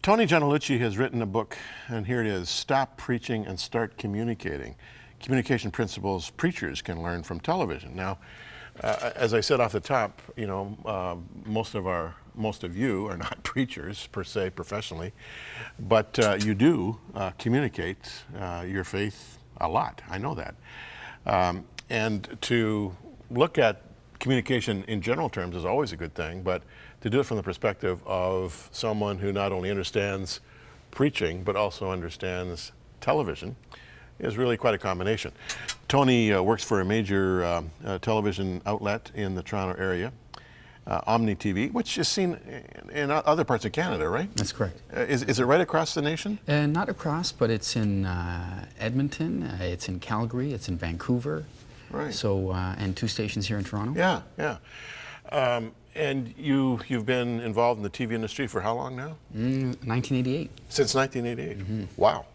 Tony Gentilucci has written a book, and here it is, Stop Preaching and Start Communicating. Communication principles preachers can learn from television. Now, as I said off the top, you know, most of you are not preachers per se professionally, but you do communicate your faith a lot. I know that. And to look at communication in general terms is always a good thing, but to do it from the perspective of someone who not only understands preaching but also understands television is really quite a combination. Tony works for a major television outlet in the Toronto area, Omni TV, which is seen in other parts of Canada, right? That's correct. Is it right across the nation? Not across, but it's in Edmonton, it's in Calgary, it's in Vancouver. Right. So, and 2 stations here in Toronto. Yeah, yeah. And you've been involved in the TV industry for how long now? 1988. Since 1988? Mm-hmm. Wow.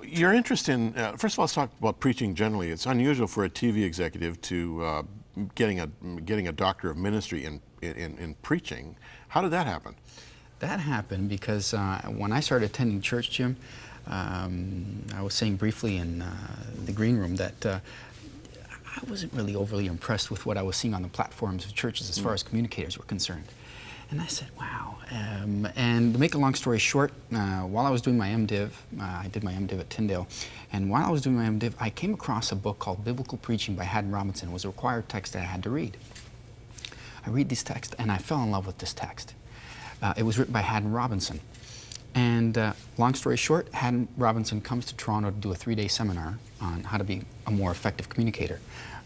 Your interest in, first of all, let's talk about preaching generally. It's unusual for a TV executive to getting a doctor of ministry in preaching. How did that happen? That happened because when I started attending church, Jim, I was saying briefly in the green room that I wasn't really overly impressed with what I was seeing on the platforms of churches as far as communicators were concerned. And I said, wow. And to make a long story short, while I was doing my MDiv, I did my MDiv at Tyndale, and while I was doing my MDiv, I came across a book called Biblical Preaching by Haddon Robinson. It was a required text that I had to read. I read this text, and I fell in love with this text. It was written by Haddon Robinson. And long story short, Haddon Robinson comes to Toronto to do a 3-day seminar on how to be a more effective communicator.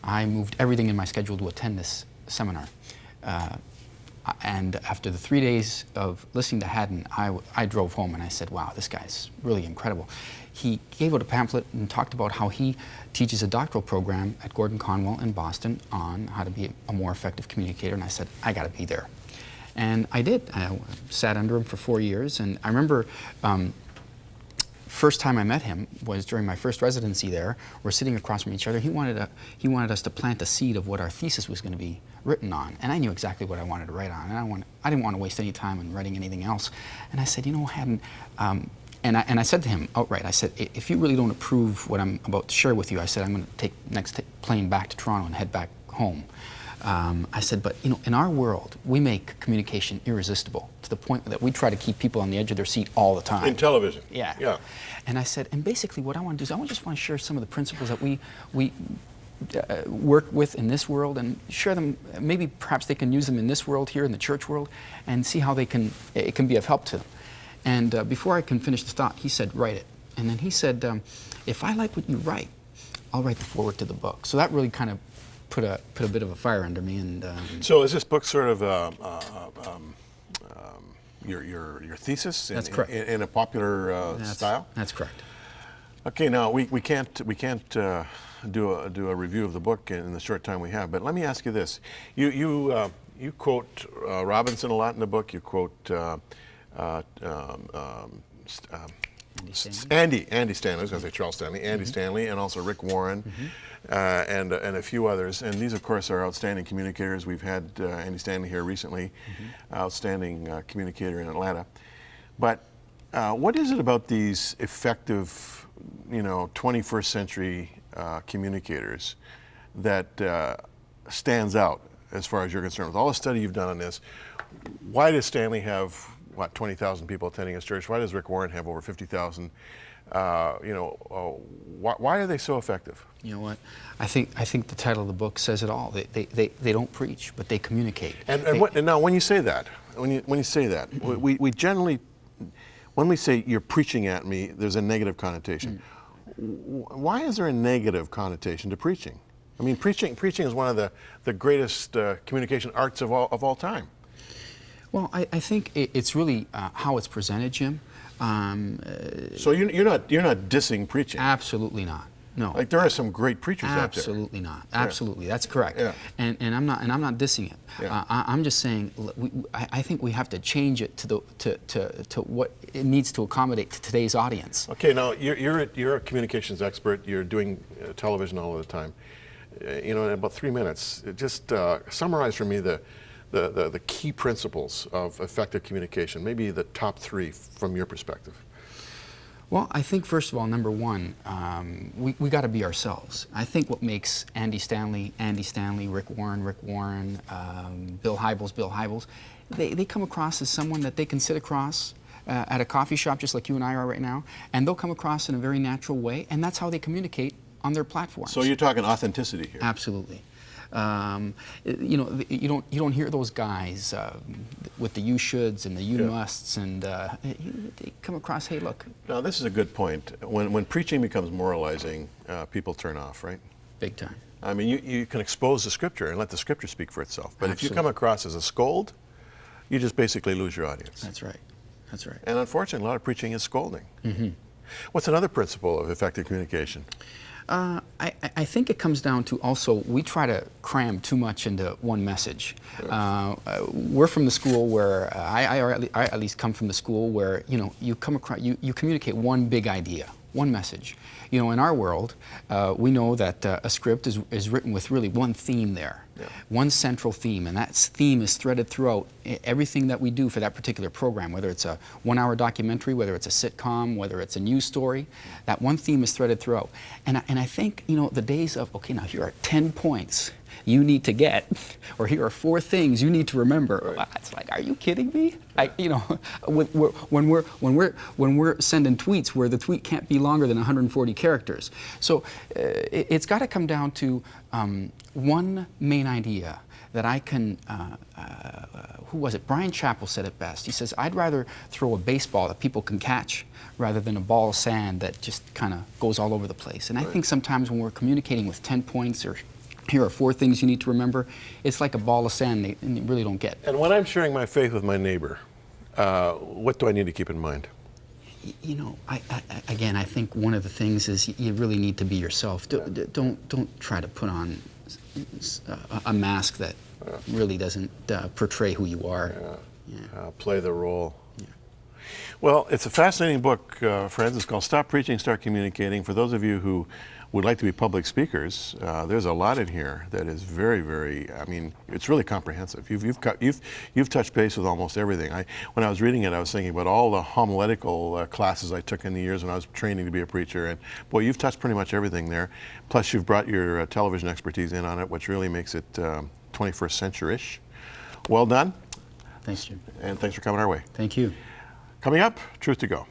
I moved everything in my schedule to attend this seminar. And after the 3 days of listening to Haddon, I drove home and I said, wow, this guy's really incredible. He gave out a pamphlet and talked about how he teaches a doctoral program at Gordon Conwell in Boston on how to be a more effective communicator, and I said, I gotta be there. And I did. I sat under him for 4 years, and I remember first time I met him was during my first residency there. We're sitting across from each other. He wanted us to plant a seed of what our thesis was going to be written on, and I knew exactly what I wanted to write on, and I didn't want to waste any time in writing anything else. And I said, you know, Haddon, and I said to him outright, I said, if you really don't approve what I'm about to share with you, I said, I'm going to take next plane back to Toronto and head back home. I said, but you know, in our world, we make communication irresistible to the point that we try to keep people on the edge of their seat all the time. In television. Yeah. Yeah. And I said, and basically what I want to do is just want to share some of the principles that we work with in this world and share them. Maybe perhaps they can use them in this world here in the church world and see how it can be of help to them. And before I can finish the thought, he said, write it. And then he said, if I like what you write, I'll write the foreword to the book. So that really kind of put a bit of a fire under me. And so is this book sort of your thesis That's correct. in a popular style? That's correct. Okay, now we can't do a review of the book in the short time we have, but let me ask you this: you quote Robinson a lot in the book. You quote Andy Stanley. I was going to say Charles Stanley. Andy Stanley, and also Rick Warren. And a few others, and these of course are outstanding communicators. We've had Andy Stanley here recently, outstanding communicator in Atlanta. But what is it about these effective, 21st century communicators that stands out as far as you're concerned? With all the study you've done on this, why does Stanley have, 20,000 people attending his church? Why does Rick Warren have over 50,000? Why are they so effective? You know what? I think the title of the book says it all. They don't preach, but they communicate. And now, when you say that, we generally, when we say you're preaching at me, there's a negative connotation. Why is there a negative connotation to preaching? I mean, preaching is one of the greatest communication arts of all time. Well, I think it's really how it's presented, Jim. So you're not dissing preaching? Absolutely not. No. Like there are some great preachers out there. Absolutely not. Absolutely, that's correct. Yeah. And I'm not dissing it. Yeah. I'm just saying I think we have to change it to what it needs to accommodate to today's audience. Okay, now you're a communications expert. You're doing television all of the time. In about 3 minutes, just summarize for me the the key principles of effective communication, maybe the top 3 from your perspective? Well, I think first of all, number one, we got to be ourselves. I think what makes Andy Stanley, Rick Warren, Bill Hybels, they come across as someone that they can sit across at a coffee shop just like you and I are right now, and they'll come across in a very natural way, and that's how they communicate on their platforms. So you're talking authenticity here. Absolutely. You know, you don't hear those guys with the you shoulds and the you musts, and they come across, hey, look. Now this is a good point. When preaching becomes moralizing, people turn off, right? Big time. I mean, you can expose the Scripture and let the Scripture speak for itself. But if you come across as a scold, you just basically lose your audience. That's right. That's right. And unfortunately, a lot of preaching is scolding. Mm-hmm. What's another principle of effective communication? I think it comes down to also, we try to cram too much into one message. We're from the school where, I at least come from the school where, you know, you come across, you communicate one big idea, one message. You know, in our world, we know that a script is written with really one theme there, one central theme, and that theme is threaded throughout everything that we do for that particular program, whether it's a 1-hour documentary, whether it's a sitcom, whether it's a news story, that one theme is threaded throughout. And I think, you know, the days of, okay, now here are 10 points you need to get, or here are 4 things you need to remember. Right. It's like, are you kidding me? You know, when we're sending tweets where the tweet can't be longer than 140 characters. So it's got to come down to one main idea that I can. Who was it? Brian Chappell said it best. He says, "I'd rather throw a baseball that people can catch rather than a ball of sand that just kind of goes all over the place." And I think sometimes when we're communicating with 10 points or here are 4 things you need to remember, it's like a ball of sand and you really don't get. And when I'm sharing my faith with my neighbor, what do I need to keep in mind? You know, again, I think one of the things is you really need to be yourself. Don't try to put on a mask that really doesn't portray who you are. Play the role. Well, it's a fascinating book, friends. It's called Stop Preaching, Start Communicating. For those of you who would like to be public speakers, there's a lot in here that is very, very, I mean, it's really comprehensive. You've touched base with almost everything. When I was reading it, I was thinking about all the homiletical classes I took in the years when I was training to be a preacher, and boy, you've touched pretty much everything there. Plus, you've brought your television expertise in on it, which really makes it 21st century-ish. Well done. Thanks, Jim. And thanks for coming our way. Thank you. Coming up, Truth to Go.